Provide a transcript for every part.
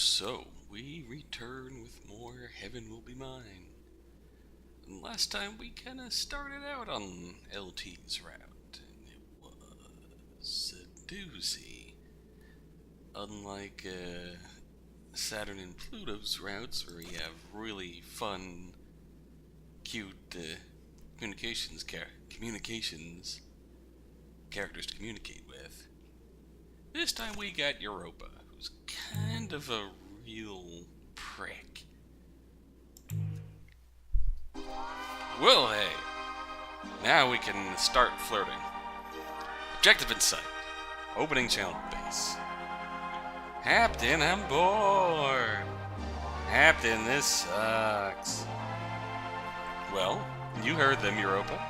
So, we return with more Heaven Will Be Mine. And last time we kinda started out on LT's route, and it was a doozy. Unlike Saturn and Pluto's routes, where we have really fun, cute communications characters to communicate with. This time we got Europa, who's kind of a real prick. Well, hey, now we can start flirting. Objective in sight. Opening channel base. Captain, I'm bored. Captain, this sucks. Well, you heard them, Europa.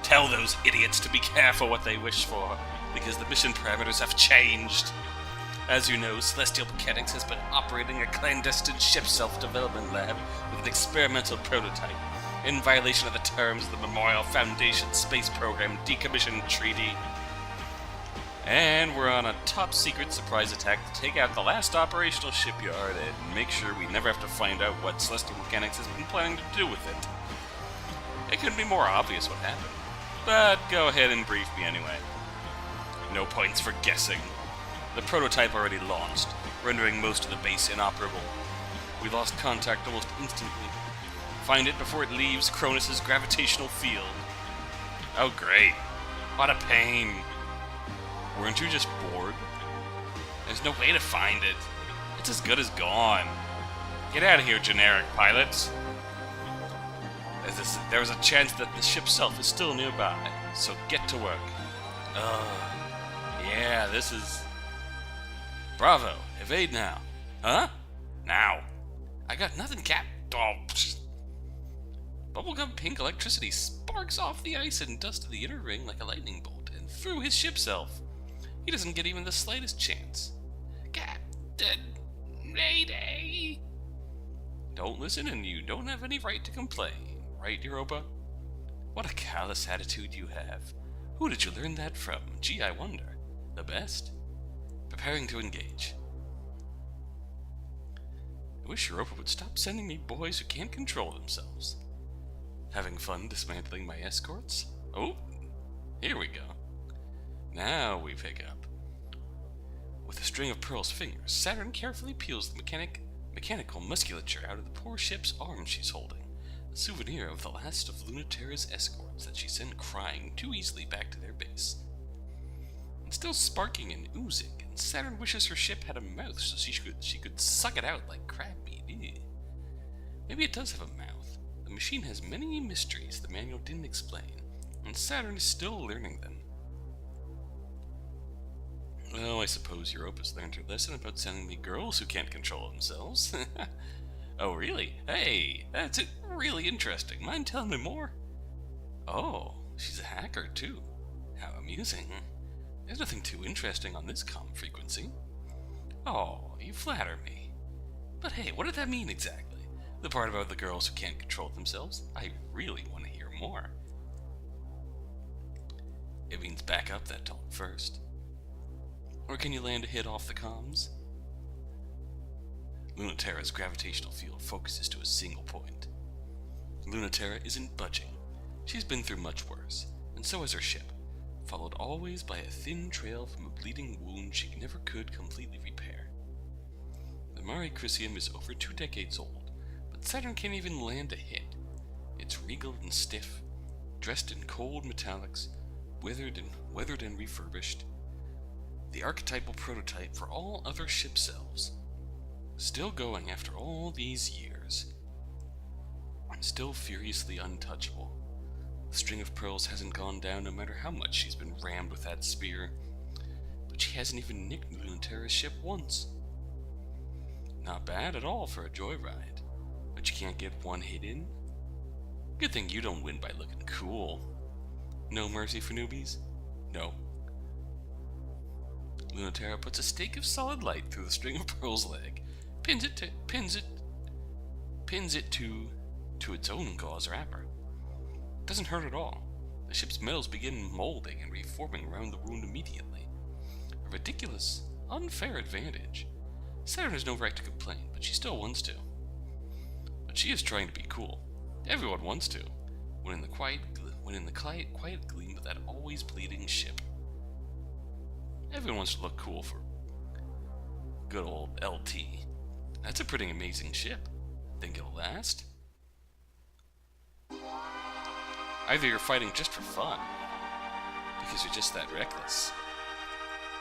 Tell those idiots to be careful what they wish for, because the mission parameters have changed. As you know, Celestial Mechanics has been operating a clandestine ship self-development lab with an experimental prototype, in violation of the terms of the Memorial Foundation Space Program Decommission Treaty. And we're on a top-secret surprise attack to take out the last operational shipyard and make sure we never have to find out what Celestial Mechanics has been planning to do with it. It couldn't be more obvious what happened, but go ahead and brief me anyway. No points for guessing. The prototype already launched, rendering most of the base inoperable. We lost contact almost instantly. Find it before it leaves Cronus' gravitational field. Oh great. What a pain. Weren't you just bored? There's no way to find it. It's as good as gone. Get out of here, generic pilots. There's a chance that the ship self is still nearby, so get to work. Yeah, this is... Bravo, evade now. Huh? Now. I got nothing, Cap. Oh, psh. Bubblegum pink electricity sparks off the ice and dust of the inner ring like a lightning bolt and through his ship self. He doesn't get even the slightest chance. Captain Mayday! Don't listen and you don't have any right to complain, right, Europa? What a callous attitude you have. Who did you learn that from? Gee, I wonder. The best? Preparing to engage. I wish Europa would stop sending me boys who can't control themselves. Having fun dismantling my escorts? Oh, here we go. Now we pick up. With a string of Pearl's fingers, Saturn carefully peels the mechanical musculature out of the poor ship's arm she's holding, a souvenir of the last of Lunaterra's escorts that she sent crying too easily back to their base. It's still sparking and oozing, and Saturn wishes her ship had a mouth so she could suck it out like crab meat. Ew. Maybe it does have a mouth. The machine has many mysteries the manual didn't explain, and Saturn is still learning them. Well, I suppose Europa's learned her lesson about sending me girls who can't control themselves. Oh, really? Hey, that's really interesting. Mind telling me more? Oh, she's a hacker, too. How amusing. There's nothing too interesting on this comm frequency. Oh, you flatter me. But hey, what did that mean exactly? The part about the girls who can't control themselves? I really want to hear more. It means back up that talk first. Or can you land a hit off the comms? Lunaterra's gravitational field focuses to a single point. Lunaterra isn't budging. She's been through much worse, and so has her ship, followed always by a thin trail from a bleeding wound she never could completely repair. The Mare Crisium is over 2 decades old, but Saturn can't even land a hit. It's regal and stiff, dressed in cold metallics, weathered and refurbished. The archetypal prototype for all other ship selves. Still going after all these years. Still furiously untouchable. The string of pearls hasn't gone down no matter how much she's been rammed with that spear. But she hasn't even nicked Lunaterra's ship once. Not bad at all for a joyride. But you can't get one hit in? Good thing you don't win by looking cool. No mercy for newbies? No. Lunaterra puts a stake of solid light through the string of Pearl's leg, pins it to its own gauze wrapper. It doesn't hurt at all. The ship's metals begin molding and reforming around the wound immediately. A ridiculous, unfair advantage. Saturn has no right to complain, but she still wants to. But she is trying to be cool. Everyone wants to. When in the quiet gleam of that always bleeding ship. Everyone wants to look cool for good old LT. That's a pretty amazing ship. Think it'll last? Either you're fighting just for fun, because you're just that reckless,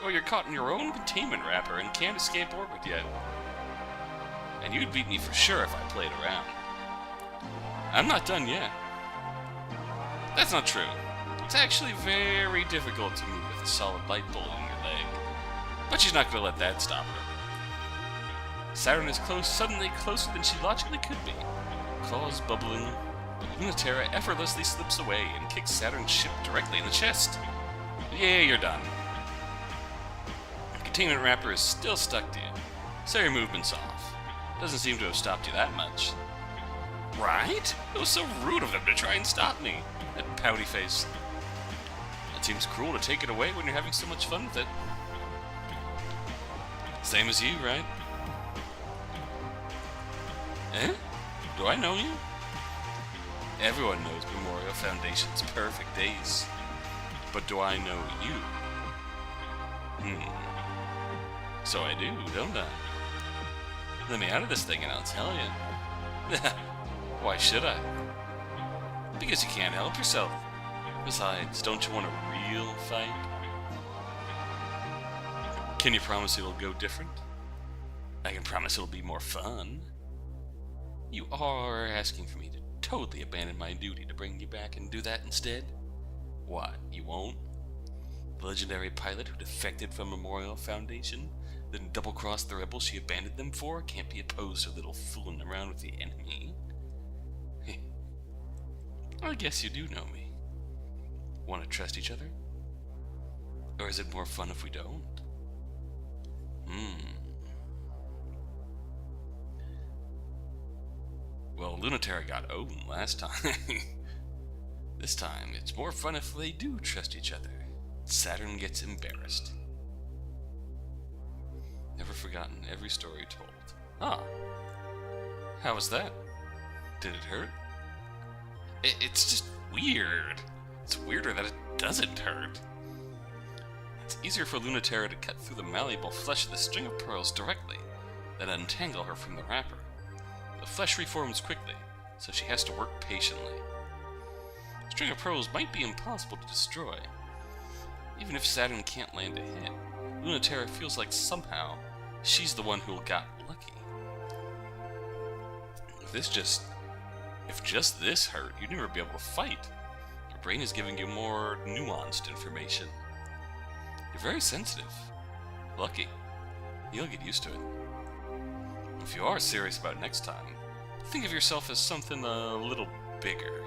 or you're caught in your own containment wrapper and can't escape orbit yet. And you'd beat me for sure if I played around. I'm not done yet. That's not true. It's actually very difficult to move with a solid light bulb in your leg. But she's not going to let that stop her. Saturn is suddenly closer than she logically could be. Claws bubbling, but Lunatera effortlessly slips away and kicks Saturn's ship directly in the chest. Yeah, you're done. The containment wrapper is still stuck to you, so your movement's off. Doesn't seem to have stopped you that much. Right? It was so rude of them to try and stop me. That pouty face. It seems cruel to take it away when you're having so much fun with it. Same as you, right? Eh? Do I know you? Everyone knows Memorial Foundation's perfect days. But do I know you? So I do, don't I? Let me out of this thing and I'll tell you. Why should I? Because you can't help yourself. Besides, don't you want a real fight? Can you promise it'll go different? I can promise it'll be more fun. You are asking for me to totally abandon my duty to bring you back and do that instead? What, you won't? The legendary pilot who defected from Memorial Foundation, then double-crossed the rebels she abandoned them for, can't be opposed to a little fooling around with the enemy. I guess you do know me. Want to trust each other? Or is it more fun if we don't? Well, Lunatera got owned last time. This time, it's more fun if they do trust each other. Saturn gets embarrassed. Never forgotten every story told. Ah. How was that? Did it hurt? It's just weird. It's weirder that it doesn't hurt. It's easier for Lunatera to cut through the malleable flesh of the string of pearls directly than untangle her from the wrapper. The flesh reforms quickly, so she has to work patiently. The string of pearls might be impossible to destroy. Even if Saturn can't land a hit, Lunatera feels like somehow she's the one who got lucky. If just this hurt, you'd never be able to fight. Your brain is giving you more nuanced information. You're very sensitive. Lucky. You'll get used to it. If you are serious about next time, think of yourself as something a little bigger.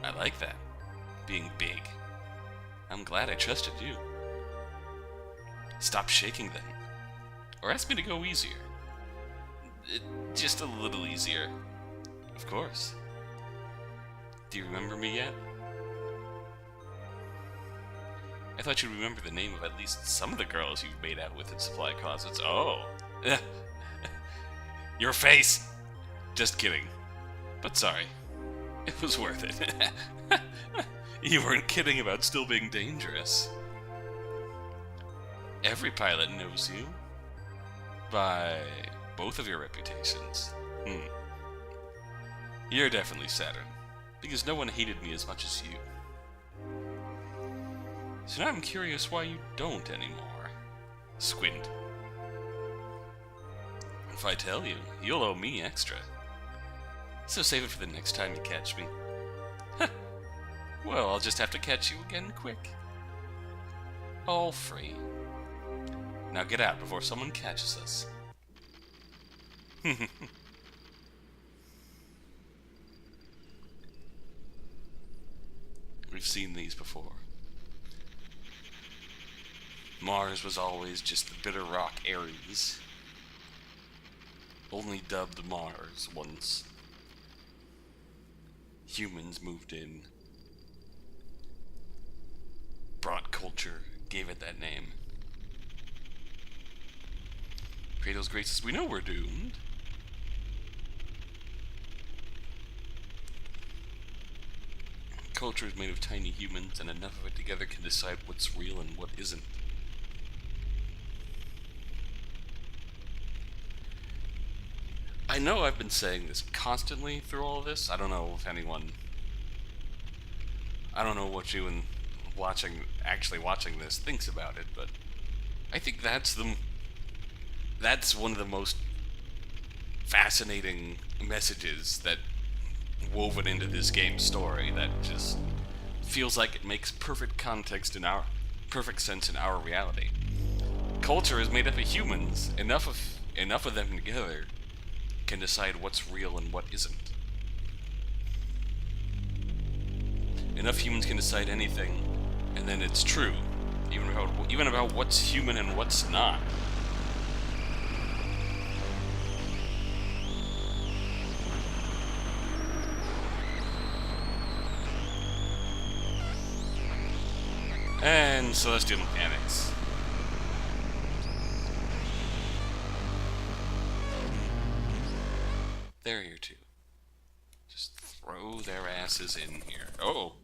I like that. Being big. I'm glad I trusted you. Stop shaking then. Or ask me to go easier. Just a little easier. Of course. Do you remember me yet? I thought you'd remember the name of at least some of the girls you've made out with in supply closets. Oh. Your face! Just kidding. But sorry. It was worth it. You weren't kidding about still being dangerous. Every pilot knows you. By both of your reputations. You're definitely Saturn. Because no one hated me as much as you. So now I'm curious why you don't anymore. Squint. If I tell you, you'll owe me extra. So save it for the next time you catch me. Well, I'll just have to catch you again quick. All free. Now get out before someone catches us. We've seen these before. Mars was always just the bitter rock Ares. Only dubbed Mars once. Humans moved in, brought culture, gave it that name. Kratos graces, we know we're doomed. Culture is made of tiny humans, and enough of it together can decide what's real and what isn't. I know I've been saying this constantly through all of this. I don't know if anyone... I don't know what you and actually watching this thinks about it, but I think that's one of the most fascinating messages that woven into this game's story that just feels like it makes perfect sense in our reality. Culture is made up of humans. Enough of them together can decide what's real and what isn't. Enough humans can decide anything, and then it's true, even about what's human and what's not. And celestial mechanics. There, you two. Just throw their asses in here. Oh!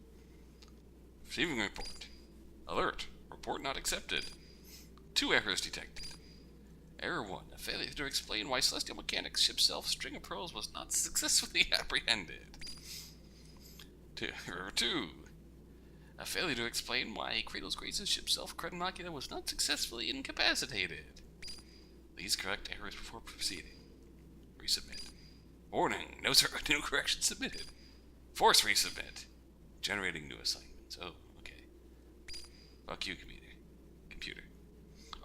Receiving report. Alert. Report not accepted. 2 errors detected. Error 1. A failure to explain why Celestial Mechanics ship's self-string of pearls was not successfully apprehended. Error 2. A failure to explain why Kratos Grace's ship's self-credinocula was not successfully incapacitated. Please correct errors before proceeding. Resubmit. Warning. No correction submitted. Force resubmit. Generating new assignments. Oh, okay. Fuck you, computer.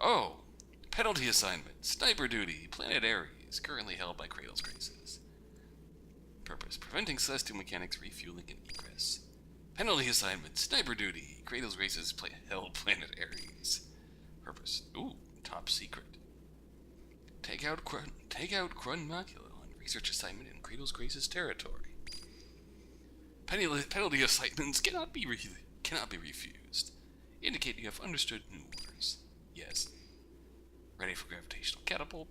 Oh! Penalty assignment. Sniper duty. Planet Ares. Currently held by Kratos Graces. Purpose. Preventing Celestial Mechanics refueling and egress. Penalty assignment. Sniper duty. Kratos Graces held Planet Ares. Purpose. Ooh, top secret. Take out Cronmacula on research assignment in Kratos Graces territory. Penalty assignments cannot be refused. Indicate you have understood new orders. Yes. Ready for gravitational catapult.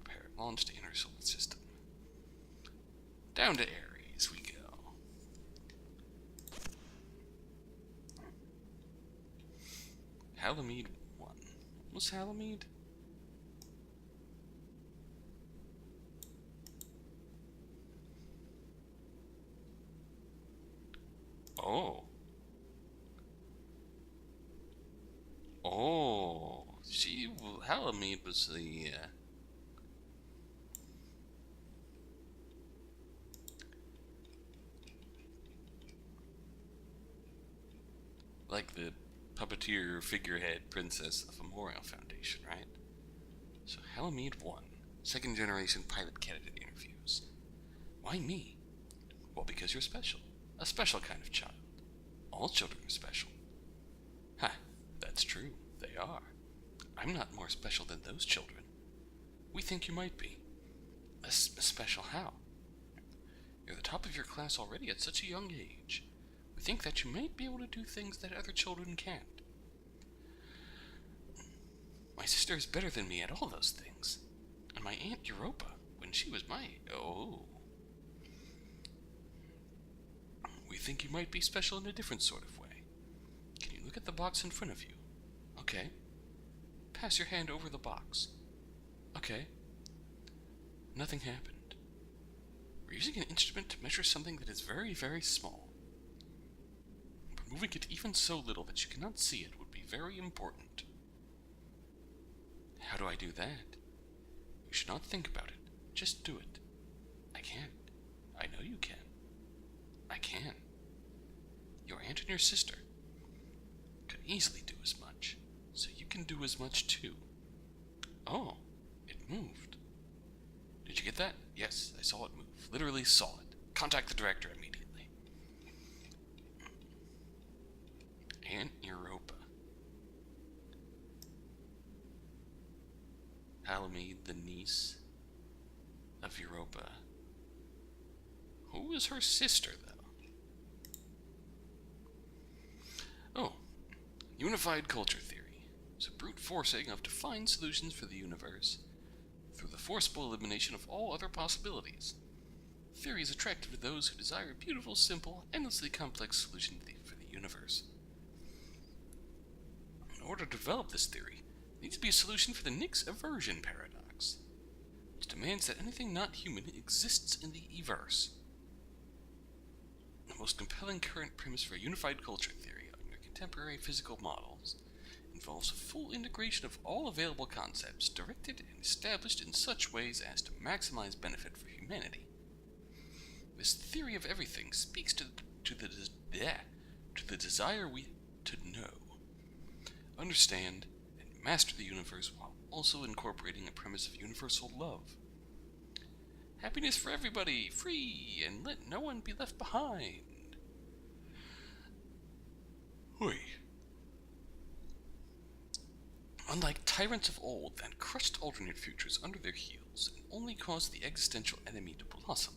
Prepare launch to inner solar system. Down to Ares we go. Halamede 1. What was Halamede? Oh. Oh. Halamede was the, like the puppeteer figurehead princess of Memorial Foundation, right? So Halamede 1, second generation pilot candidate interviews. Why me? Well, because you're special. A special kind of child. All children are special. Ha, that's true. They are. I'm not more special than those children. We think you might be. Special how? You're the top of your class already at such a young age. We think that you might be able to do things that other children can't. My sister is better than me at all those things. And my Aunt Europa, when she was my... Oh. We think you might be special in a different sort of way. Can you look at the box in front of you? Okay. Pass your hand over the box. Okay. Nothing happened. We're using an instrument to measure something that is very, very small. But moving it even so little that you cannot see it would be very important. How do I do that? You should not think about it. Just do it. I can't. I know you can. I can. Your aunt and your sister could easily do as much, so you can do as much too. Oh, it moved. Did you get that? Yes, I saw it move. Literally saw it. Contact the director immediately. Aunt Europa. Halamede, the niece of Europa. Who is her sister, though? Oh, unified culture theory. It's a brute forcing of defined solutions for the universe through through the forcible elimination of all other possibilities. Theory is attractive to those who desire a beautiful, simple, endlessly complex solution for the universe. In order to develop this theory, there needs to be a solution for the Nix aversion paradox, which demands that anything not human exists in the everse. The most compelling current premise for a unified culture theory under contemporary physical models involves a full integration of all available concepts, directed and established in such ways as to maximize benefit for humanity. This theory of everything speaks to the desire to know, understand, and master the universe while also incorporating a premise of universal love. Happiness for everybody, free, and let no one be left behind. Hui. Unlike tyrants of old that crushed alternate futures under their heels and only caused the existential enemy to blossom,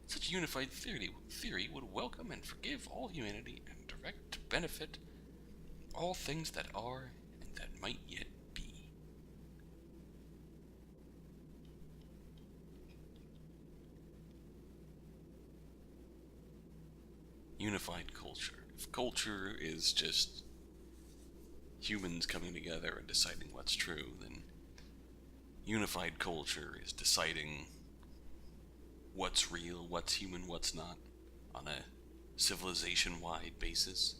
such a unified theory would welcome and forgive all humanity and direct to benefit all things that are and that might yet be. Unified culture. If culture is just humans coming together and deciding what's true, then unified culture is deciding what's real, what's human, what's not, on a civilization-wide basis.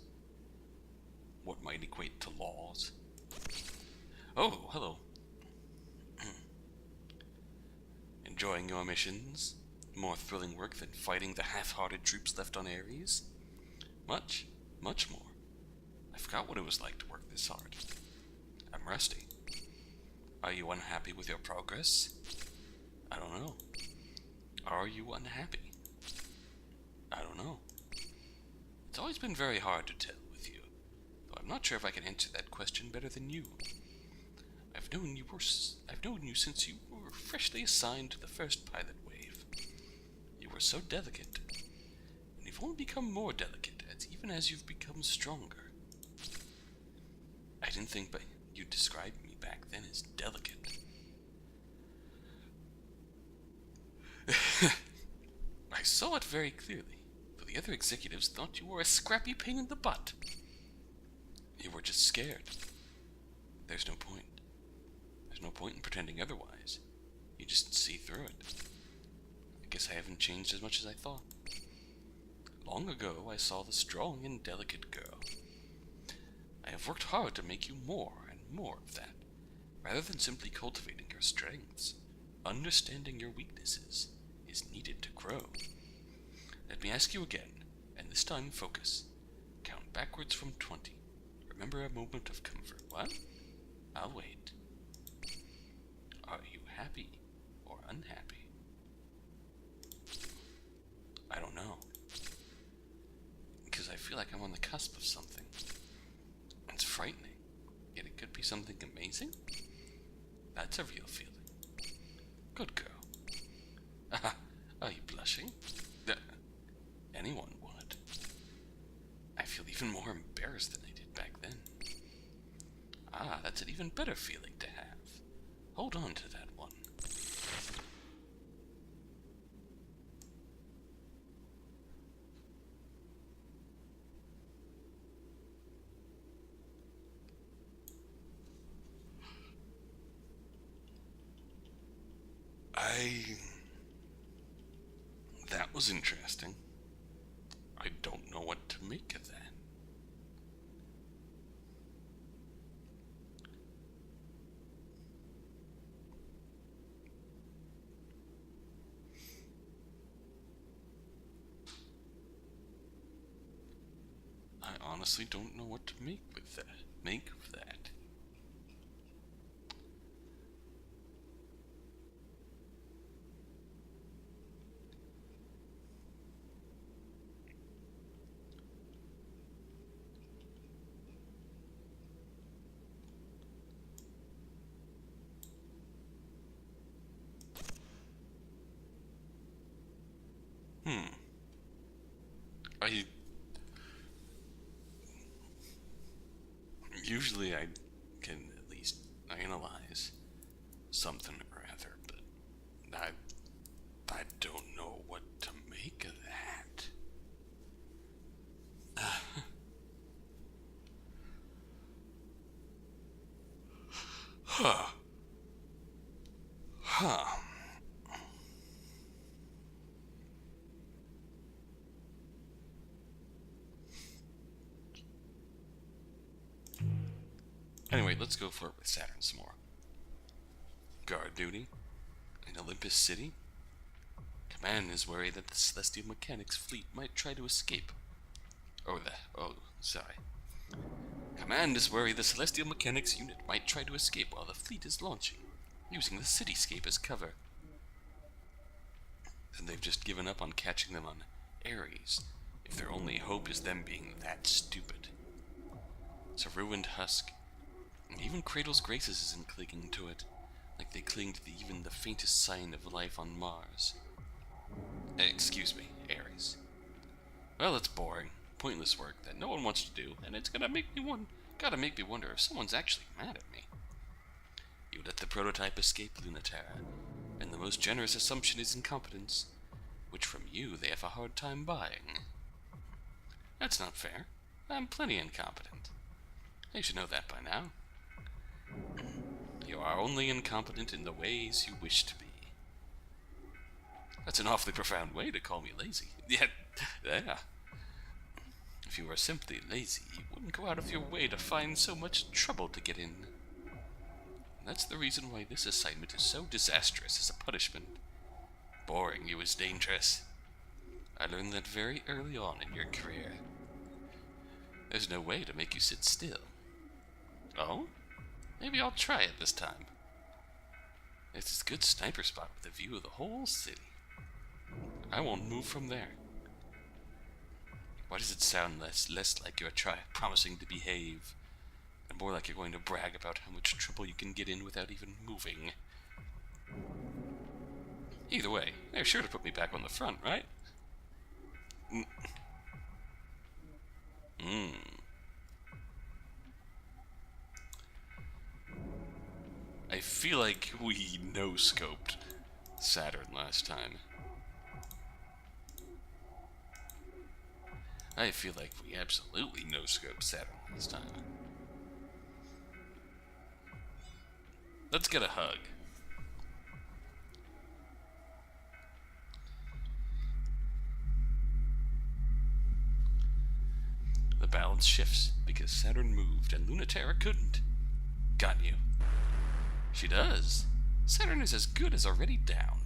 What might equate to laws. Oh, hello. Enjoying your missions? More thrilling work than fighting the half-hearted troops left on Ares? Much, much more. I forgot what it was like to work this hard. I'm rusty. Are you unhappy with your progress? I don't know. Are you unhappy? I don't know. It's always been very hard to tell with you, though I'm not sure if I can answer that question better than you. I've known you since you were freshly assigned to the first pilot wave. You were so delicate, and you've only become more delicate even as you've become stronger. I didn't think you described me back then as delicate. I saw it very clearly, though the other executives thought you were a scrappy pain in the butt. You were just scared. There's no point. There's no point in pretending otherwise. You just see through it. I guess I haven't changed as much as I thought. Long ago, I saw the strong and delicate girl. I have worked hard to make you more and more of that, rather than simply cultivating your strengths. Understanding your weaknesses is needed to grow. Let me ask you again, and this time focus. Count backwards from 20. Remember a moment of comfort. What? I'll wait. Are you happy or unhappy? I don't know. Because I feel like I'm on the cusp of something. It's frightening, yet it could be something amazing. That's a real feeling. Good girl. Are you blushing? Anyone would. I feel even more embarrassed than I did back then. That's an even better feeling to have. Hold on to that one. That was interesting. I don't know what to make of that. I honestly don't know what to make with that. Make of that. Usually I can at least analyze something or other, but Huh. Huh. Anyway, let's go flirt with Saturn some more. Guard duty in Olympus City. Command is worried that the Celestial Mechanics fleet might try to escape. Sorry. Command is worried the Celestial Mechanics unit might try to escape while the fleet is launching, using the cityscape as cover. And they've just given up on catching them on Ares, if their only hope is them being that stupid. It's a ruined husk, and even Kratos' Graces isn't clinging to it, like they cling to even the faintest sign of life on Mars. Excuse me, Ares. Well, it's boring, pointless work that no one wants to do, and it's gotta make me wonder if someone's actually mad at me. You let the prototype escape Lunaterra, and the most generous assumption is incompetence, which from you they have a hard time buying. That's not fair. I'm plenty incompetent. You should know that by now. You are only incompetent in the ways you wish to be. That's an awfully profound way to call me lazy. Yeah. If you were simply lazy, you wouldn't go out of your way to find so much trouble to get in. And that's the reason why this assignment is so disastrous as a punishment. Boring you is dangerous. I learned that very early on in your career. There's no way to make you sit still. Oh? Maybe I'll try it this time. It's a good sniper spot with a view of the whole city. I won't move from there. Why does it sound less like you're promising to behave, and more like you're going to brag about how much trouble you can get in without even moving? Either way, they're sure to put me back on the front, right? I feel like we no-scoped Saturn last time. I feel like we absolutely no-scoped Saturn last time. Let's get a hug. The balance shifts because Saturn moved and Lunaterra couldn't. Got you. She does. Saturn is as good as already down.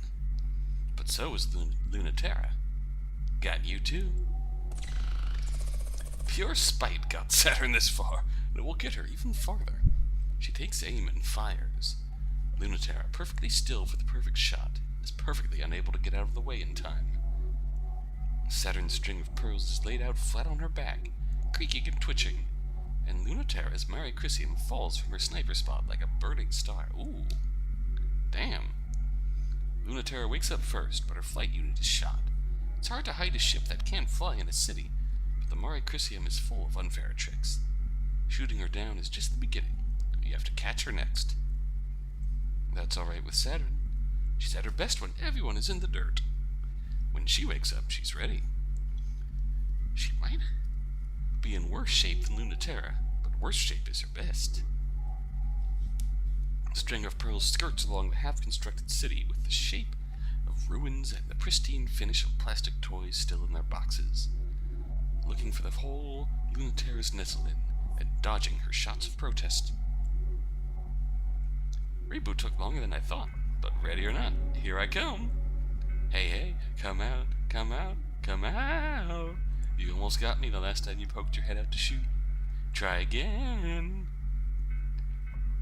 But so is Lunaterra. Got you too. Pure spite got Saturn this far, and it will get her even farther. She takes aim and fires. Lunaterra, perfectly still for the perfect shot, is perfectly unable to get out of the way in time. Saturn's string of pearls is laid out flat on her back, creaking and twitching, and Lunaterra's Mare Crisium falls from her sniper spot like a burning star. Ooh. Damn. Lunaterra wakes up first, but her flight unit is shot. It's hard to hide a ship that can't fly in a city, but the Mare Crisium is full of unfair tricks. Shooting her down is just the beginning. You have to catch her next. That's alright with Saturn. She's at her best when everyone is in the dirt. When she wakes up, she's ready. She might be in worse shape than Lunaterra, but worse shape is her best. A string of pearls skirts along the half-constructed city with the shape of ruins and the pristine finish of plastic toys still in their boxes. Looking for the hole Lunaterra's nestled in and dodging her shots of protest. Reboot took longer than I thought, but ready or not, here I come. Hey, come out, come out, come out. You almost got me the last time you poked your head out to shoot. Try again.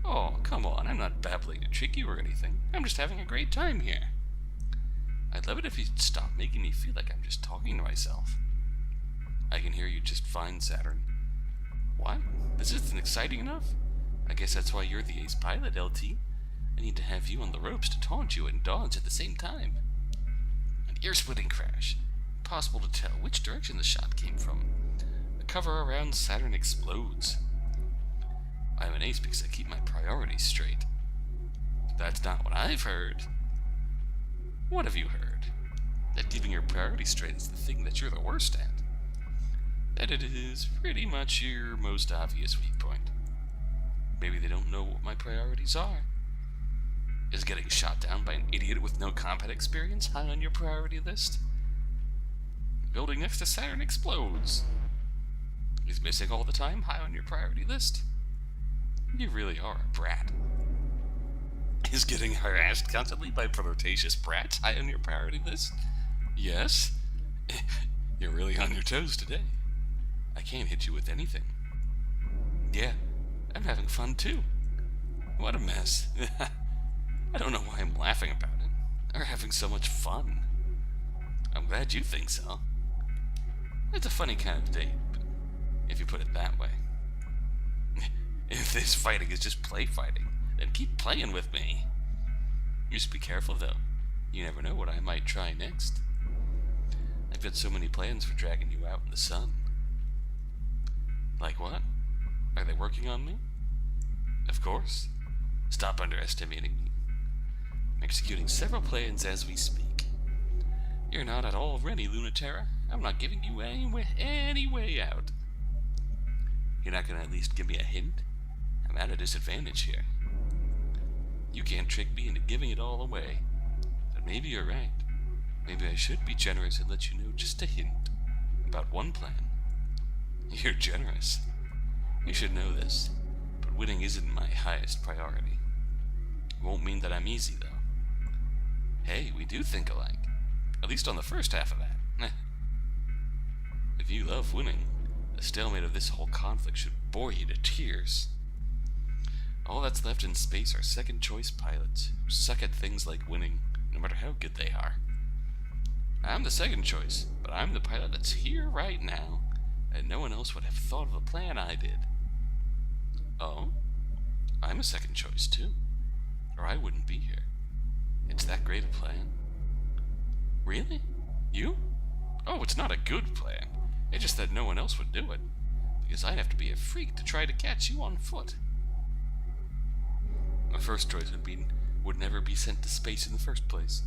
Oh, come on, I'm not babbling to trick you or anything. I'm just having a great time here. I'd love it if you'd stop making me feel like I'm just talking to myself. I can hear you just fine, Saturn. What? This isn't exciting enough? I guess that's why you're the ace pilot, LT. I need to have you on the ropes to taunt you and dodge at the same time. An ear-splitting crash. Impossible to tell which direction the shot came from. The cover around Saturn explodes. I'm an ace because I keep my priorities straight. But that's not what I've heard. What have you heard? That keeping your priorities straight is the thing that you're the worst at. That it is pretty much your most obvious weak point. Maybe they don't know what my priorities are. Is getting shot down by an idiot with no combat experience high on your priority list? Building next to Saturn explodes. Is missing all the time high on your priority list? You really are a brat. Is getting harassed constantly by flirtatious brats high on your priority list? Yes? You're really on your toes today. I can't hit you with anything. Yeah, I'm having fun too. What a mess. I don't know why I'm laughing about it. Or having so much fun. I'm glad you think so. It's a funny kind of date, if you put it that way. If this fighting is just play fighting, then keep playing with me. Just be careful though. You never know what I might try next. I've got so many plans for dragging you out in the sun. Like what? Are they working on me? Of course. Stop underestimating me. I'm executing several plans as we speak. You're not at all ready, Lunatera. I'm not giving you any way out. You're not gonna at least give me a hint? I'm at a disadvantage here. You can't trick me into giving it all away. But maybe you're right. Maybe I should be generous and let you know just a hint about one plan. You're generous. You should know this, but winning isn't my highest priority. It won't mean that I'm easy, though. Hey, we do think alike. At least on the first half of that. If you love winning, the stalemate of this whole conflict should bore you to tears. All that's left in space are second-choice pilots who suck at things like winning, no matter how good they are. I'm the second choice, but I'm the pilot that's here right now, and no one else would have thought of the plan I did. Oh? I'm a second choice, too. Or I wouldn't be here. It's that great a plan. Really? You? Oh, it's not a good plan. It's just that no one else would do it, because I'd have to be a freak to try to catch you on foot. My first choice would never be sent to space in the first place.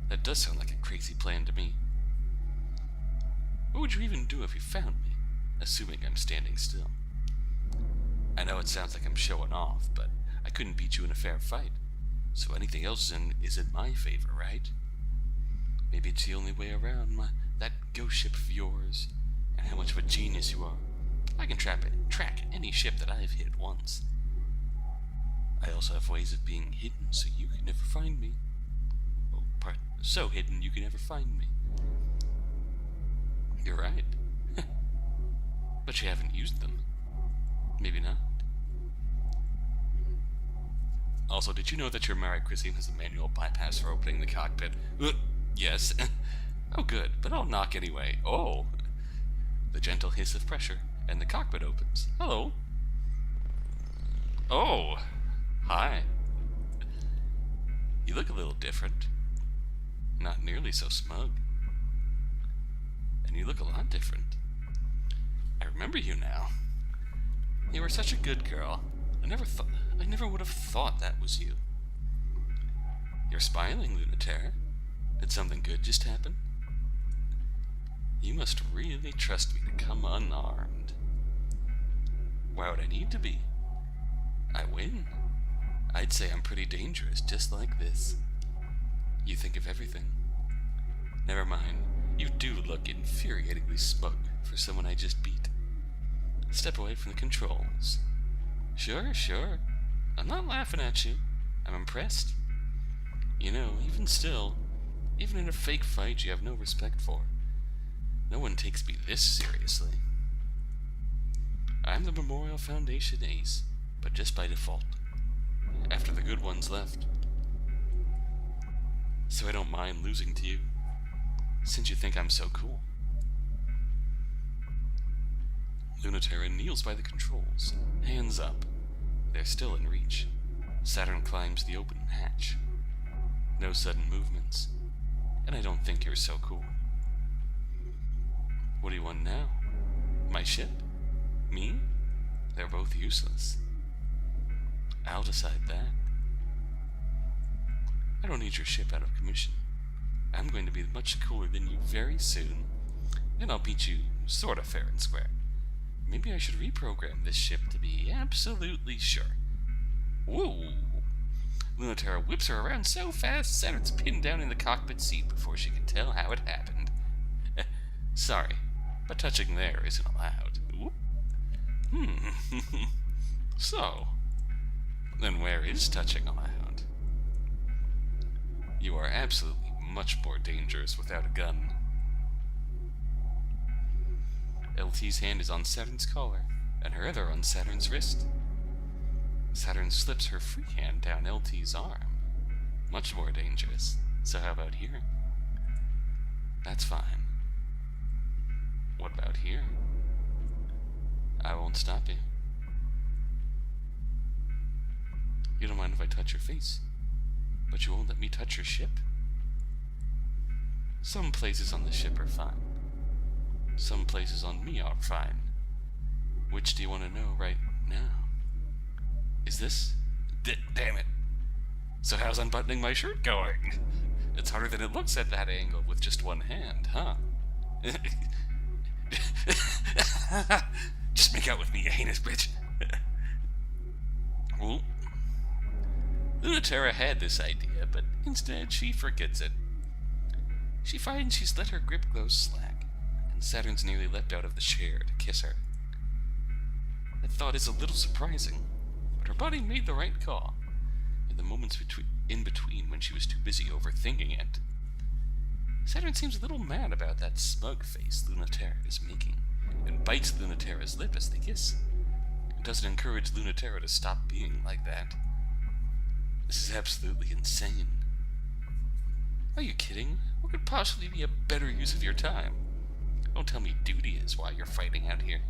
That does sound like a crazy plan to me. What would you even do if you found me, assuming I'm standing still? I know it sounds like I'm showing off, but I couldn't beat you in a fair fight, so anything else is in my favor, right? Maybe it's the only way around that ghost ship of yours, and how much of a genius you are. I can track any ship that I've hit once. I also have ways of being hidden so you can never find me. So hidden you can never find me. You're right. But you haven't used them. Maybe not. Also, did you know that your Mary Christine has a manual bypass for opening the cockpit? Yes. Oh good, but I'll knock anyway. Oh! The gentle hiss of pressure, and the cockpit opens. Hello. Oh! Hi. You look a little different. Not nearly so smug. And you look a lot different. I remember you now. You were such a good girl. I never would have thought that was you. You're smiling, Lunatera. Did something good just happen? You must really trust me to come unarmed. Why would I need to be? I win. I'd say I'm pretty dangerous, just like this. You think of everything. Never mind, you do look infuriatingly smug for someone I just beat. Step away from the controls. Sure. I'm not laughing at you. I'm impressed. You know, even still, even in a fake fight you have no respect for. No one takes me this seriously. I'm the Memorial Foundation ace, but just by default. After the good ones left. So I don't mind losing to you, since you think I'm so cool. Lunatera kneels by the controls, hands up. They're still in reach. Saturn climbs the open hatch. No sudden movements, and I don't think you're so cool. What do you want now? My ship? Me? They're both useless. I'll decide that. I don't need your ship out of commission. I'm going to be much cooler than you very soon, and I'll beat you sort of fair and square. Maybe I should reprogram this ship to be absolutely sure. Whoa! Lunatera whips her around so fast, Saturn's pinned down in the cockpit seat before she can tell how it happened. Sorry, but touching there isn't allowed. So, then where is touching allowed? You are absolutely much more dangerous without a gun. LT's hand is on Saturn's collar, and her other on Saturn's wrist. Saturn slips her free hand down LT's arm. Much more dangerous. So how about here? That's fine. What about here? I won't stop you. You don't mind if I touch your face, but you won't let me touch your ship? Some places on the ship are fine. Some places on me are fine. Which do you want to know right now? Is this? Damn it. So how's unbuttoning my shirt going? It's harder than it looks at that angle with just one hand, huh? Just make out with me, you heinous bitch. Well, Lunatera had this idea, but instead she forgets it. She finds she's let her grip go slack, and Saturn's nearly leapt out of the chair to kiss her. That thought is a little surprising, but her body made the right call, in the moments in between when she was too busy overthinking it. Saturn seems a little mad about that smug face Lunatera is making, and bites Lunatera's lip as they kiss. It doesn't encourage Lunatera to stop being like that. This is absolutely insane. Are you kidding? What could possibly be a better use of your time? Don't tell me duty is why you're fighting out here.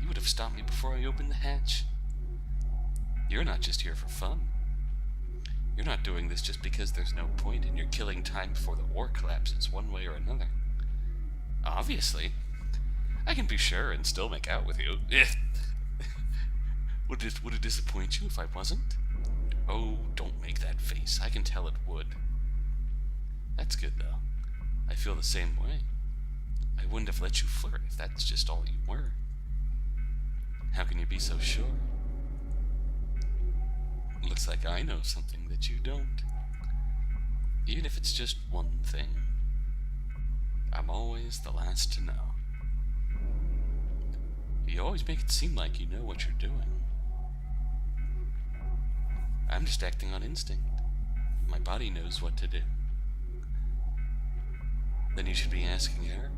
You would have stopped me before I opened the hatch. You're not just here for fun. You're not doing this just because there's no point and you're killing time before the war collapses one way or another. Obviously. I can be sure and still make out with you. Would it disappoint you if I wasn't? Oh, don't make that face. I can tell it would. That's good, though. I feel the same way. I wouldn't have let you flirt if that's just all you were. How can you be so sure? Looks like I know something that you don't. Even if it's just one thing. I'm always the last to know. You always make it seem like you know what you're doing. I'm just acting on instinct. My body knows what to do. Then you should be asking her.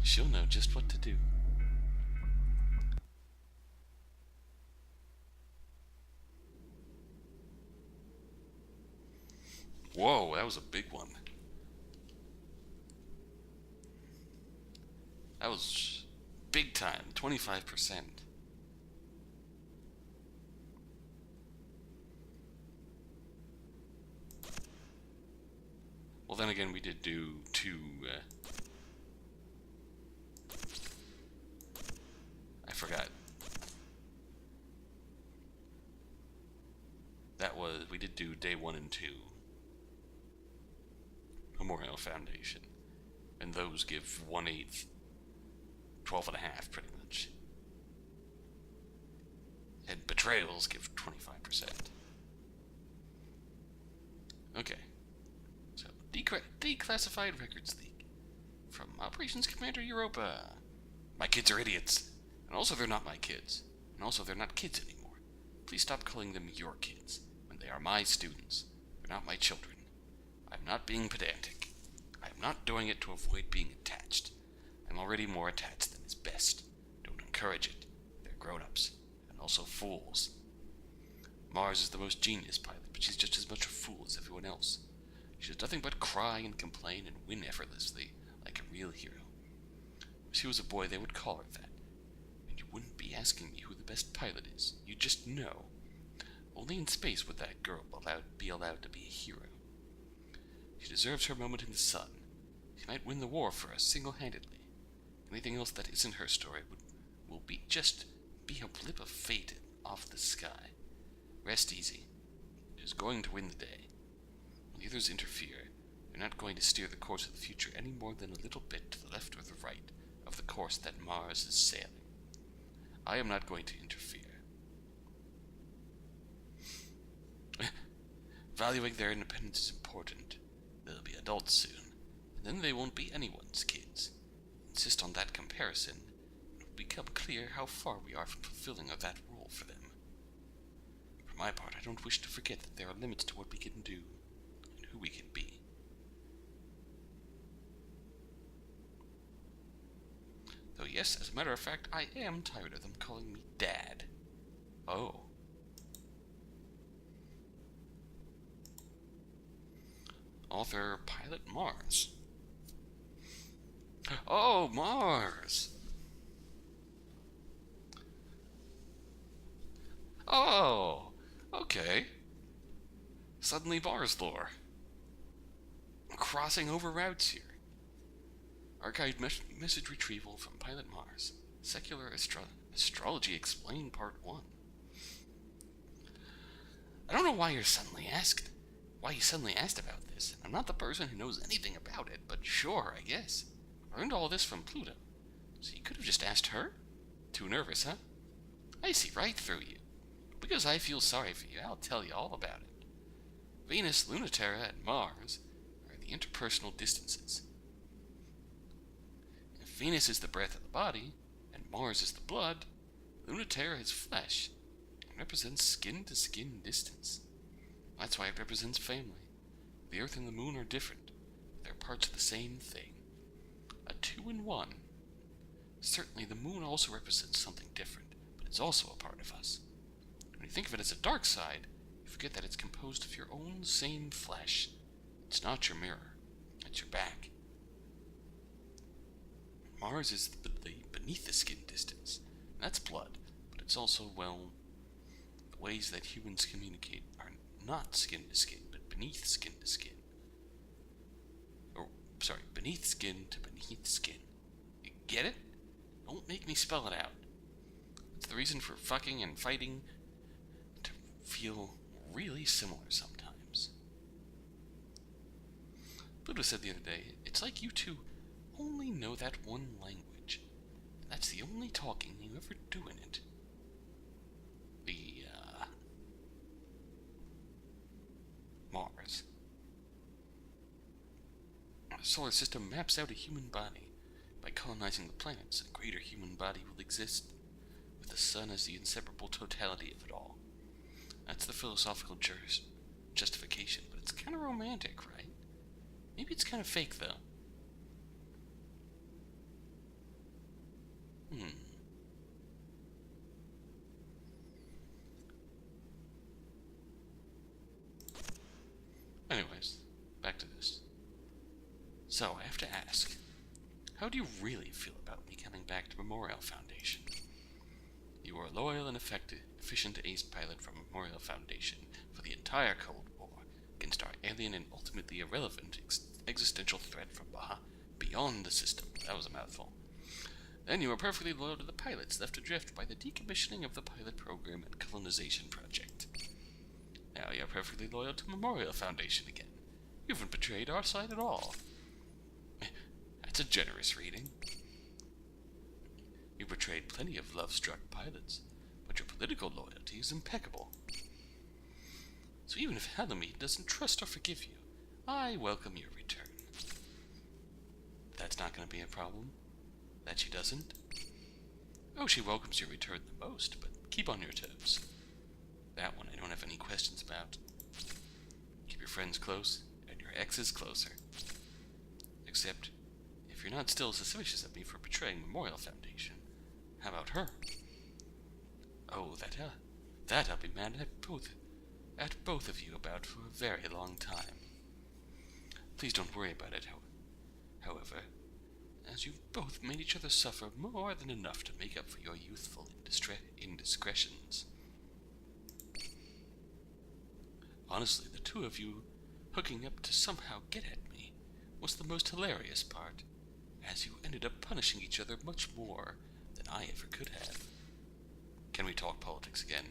She'll know just what to do. Whoa, that was a big one. That was big time, 25%. Well, then again, we did do two, I forgot. We did do day 1 and 2. Memorial Foundation. And those give 1/8, 12.5 pretty much. And betrayals give 25%. Okay. So, declassified records leak. From Operations Commander Europa. My kids are idiots. And also they're not my kids. And also they're not kids anymore. Please stop calling them your kids, when they are my students. They're not my children. I'm not being pedantic. I'm not doing it to avoid being attached. I'm already more attached than is best. Don't encourage it. They're grown-ups. And also fools. Mars is the most genius pilot, but she's just as much a fool as everyone else. She does nothing but cry and complain and win effortlessly, like a real hero. If she was a boy, they would call her that. And you wouldn't be asking me who the best pilot is. You'd just know. Only in space would that girl be allowed to be a hero. She deserves her moment in the sun. She might win the war for us single-handedly. Anything else that isn't her story will be a blip of fate off the sky. Rest easy. She's going to win the day. When the others interfere, they're not going to steer the course of the future any more than a little bit to the left or the right of the course that Mars is sailing. I am not going to interfere. Valuing their independence is important. They'll be adults soon, and then they won't be anyone's kids. Insist on that comparison, and it will become clear how far we are from fulfilling that role for them. For my part, I don't wish to forget that there are limits to what we can do, and who we can be. Though yes, as a matter of fact, I am tired of them calling me Dad. Oh. Author Pilot Mars. Oh, Mars! Oh, okay. Suddenly Mars lore. Crossing over routes here. Archived message retrieval from Pilot Mars. Secular Astrology Explained Part 1. I don't know why you suddenly asked about this. I'm not the person who knows anything about it, but sure, I guess. I learned all this from Pluto. So you could have just asked her? Too nervous, huh? I see right through you. Because I feel sorry for you, I'll tell you all about it. Venus, Lunaterra, and Mars are the interpersonal distances. If Venus is the breath of the body, and Mars is the blood, Lunaterra is flesh, and represents skin-to-skin distance. That's why it represents family. The Earth and the Moon are different, but they're parts of the same thing. A 2-in-1. Certainly the Moon also represents something different, but it's also a part of us. When you think of it as a dark side, you forget that it's composed of your own same flesh. It's not your mirror, it's your back. Mars is the beneath the skin distance. That's blood, but it's also, well, the ways that humans communicate are not skin to skin, but beneath skin to skin. Beneath skin to beneath skin. You get it? Don't make me spell it out. It's the reason for fucking and fighting to feel really similar sometimes. Pluto said the other day, it's like you two only know that one language. And that's the only talking you ever do in it. Mars. The solar system maps out a human body. By colonizing the planets, a greater human body will exist, with the sun as the inseparable totality of it all. That's the philosophical justification, but it's kind of romantic, right? Maybe it's kind of fake, though. Anyways, back to this. So, I have to ask, how do you really feel about me coming back to Memorial Foundation? You were a loyal and efficient ace pilot from Memorial Foundation for the entire Cold War against our alien and ultimately irrelevant existential threat from beyond the system. That was a mouthful. Then you were perfectly loyal to the pilots left adrift by the decommissioning of the pilot program and colonization project. Now you're perfectly loyal to Memorial Foundation again. You haven't betrayed our side at all. That's a generous reading. You betrayed plenty of love-struck pilots, but your political loyalty is impeccable. So even if Halamede doesn't trust or forgive you, I welcome your return. That's not going to be a problem. That she doesn't? Oh, she welcomes your return the most, but keep on your toes. That one I don't have any questions about. Keep your friends close, and your exes closer. Except, if you're not still suspicious of me for betraying Memorial Foundation, how about her? Oh, that I'll be mad at both of you about for a very long time. Please don't worry about it, however, as you've both made each other suffer more than enough to make up for your youthful indiscretions. Honestly, the two of you hooking up to somehow get at me was the most hilarious part, as you ended up punishing each other much more than I ever could have. Can we talk politics again?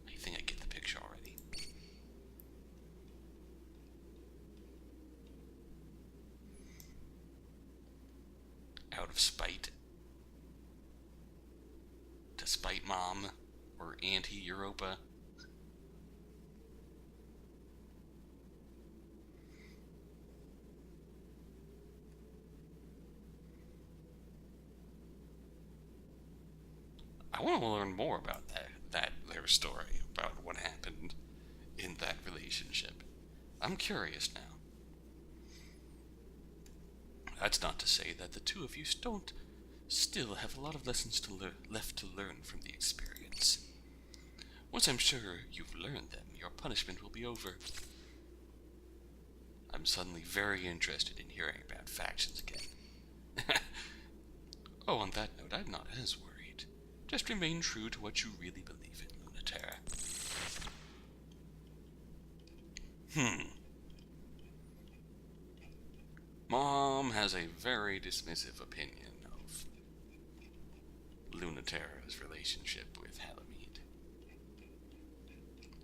I think I get the picture already. Out of spite. To spite Mom, or Auntie Europa. want to learn more about their story, about what happened in that relationship. I'm curious now. That's not to say that the two of you don't still have a lot of lessons left to learn from the experience. Once I'm sure you've learned them, your punishment will be over. I'm suddenly very interested in hearing about factions again. Oh, on that note, I'm not as worried. Just remain true to what you really believe in, Lunaterra. Mom has a very dismissive opinion of Lunaterra's relationship with Halamede,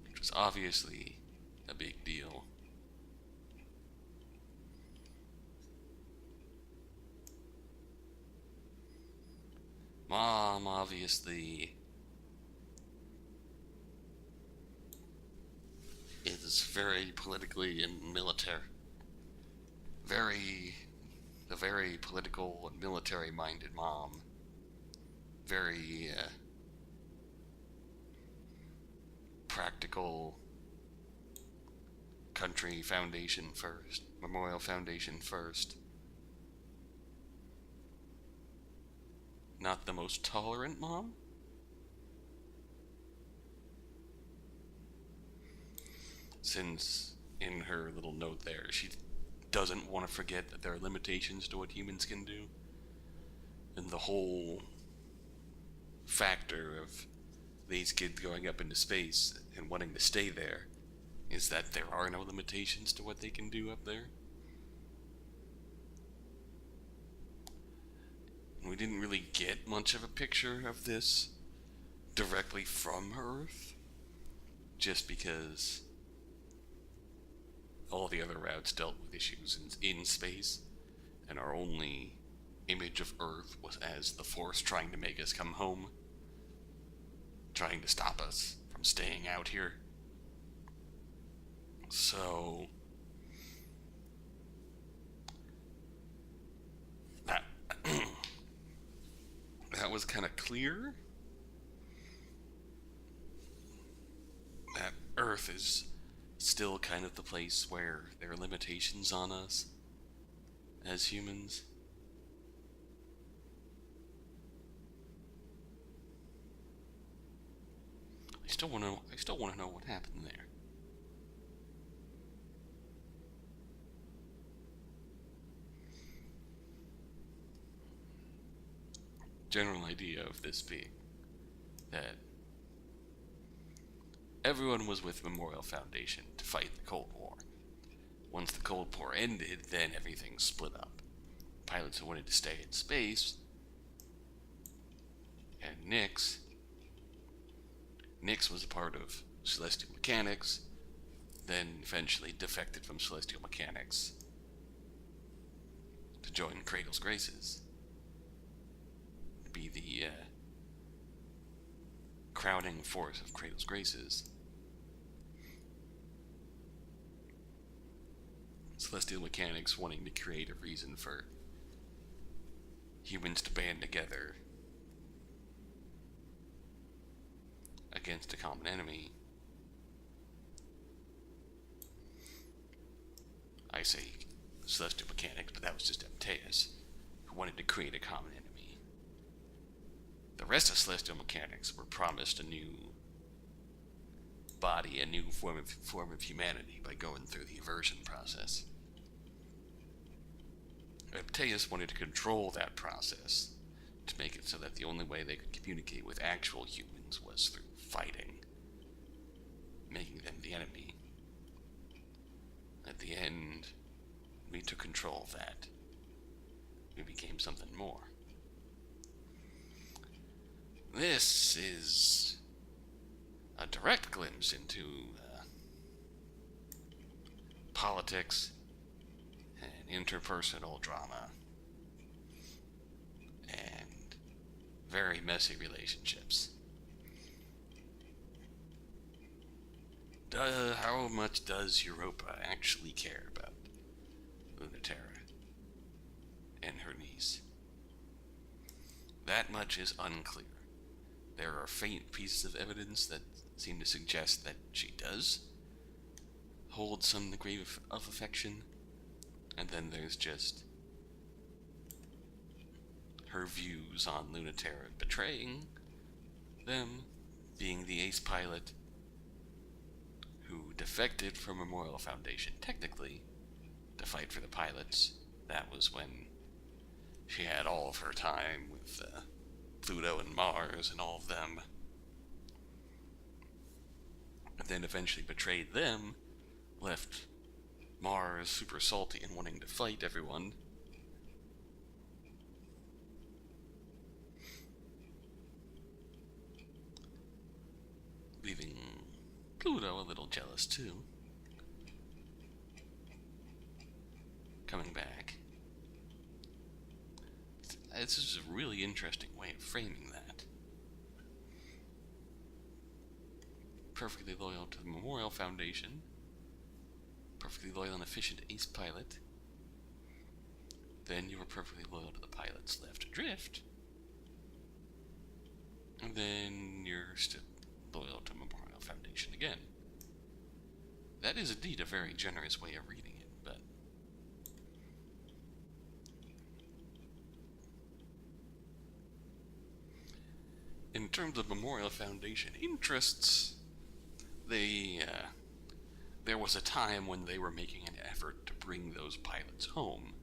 which was obviously a big deal. Mom obviously is very politically and military, a very political and military minded mom. Very practical, country foundation first, memorial foundation first. Not the most tolerant mom? Since in her little note there, she doesn't want to forget that there are limitations to what humans can do. And the whole factor of these kids going up into space and wanting to stay there is that there are no limitations to what they can do up there. We didn't really get much of a picture of this directly from Earth, just because all the other routes dealt with issues in space, and our only image of Earth was as the Force trying to make us come home, trying to stop us from staying out here. So that was kind of clear. That Earth is still kind of the place where there are limitations on us as humans. I still want to know what happened there. General idea of this being that everyone was with Memorial Foundation to fight the Cold War. Once the Cold War ended, then everything split up. Pilots who wanted to stay in space, and Nix was a part of Celestial Mechanics, then eventually defected from Celestial Mechanics to join Cradle's Graces. Be the crowning force of Cradle's Graces. Celestial Mechanics wanting to create a reason for humans to band together against a common enemy. I say Celestial Mechanics, but that was just Apteus, who wanted to create a common enemy. The rest of Celestial Mechanics were promised a new body, a new form of humanity by going through the aversion process. Apteus wanted to control that process to make it so that the only way they could communicate with actual humans was through fighting, making them the enemy. At the end, we took control of that. We became something more. This is a direct glimpse into politics and interpersonal drama and very messy relationships. How much does Europa actually care about Lunaterra and her niece? That much is unclear. there are faint pieces of evidence that seem to suggest that she does hold some degree of affection, and then there's just her views on Lunaterra betraying them, being the ace pilot who defected from Memorial Foundation technically to fight for the pilots. That was when she had all of her time with Pluto and Mars and all of them, and then eventually betrayed them, left Mars super salty and wanting to fight everyone. Leaving Pluto a little jealous too. Coming back. This is a really interesting way of framing that. Perfectly loyal to the Memorial Foundation. Perfectly loyal and efficient ace pilot. Then you were perfectly loyal to the pilots left adrift. And then you're still loyal to Memorial Foundation again. That is indeed a very generous way of reading it, but in terms of Memorial Foundation interests, there was a time when they were making an effort to bring those pilots home.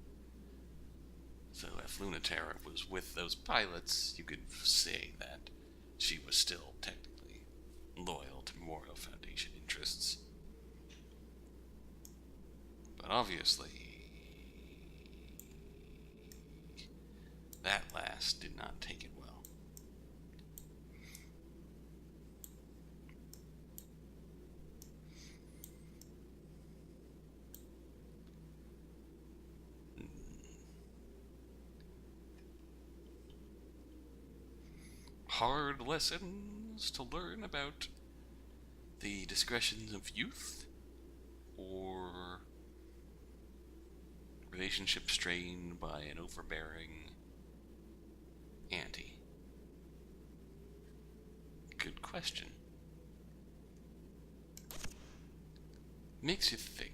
So if Lunaterra was with those pilots, you could say that she was still technically loyal to Memorial Foundation interests. But obviously, that last did not take it well. Hard lessons to learn about the discretions of youth, or relationship strained by an overbearing auntie? Good question. Makes you think.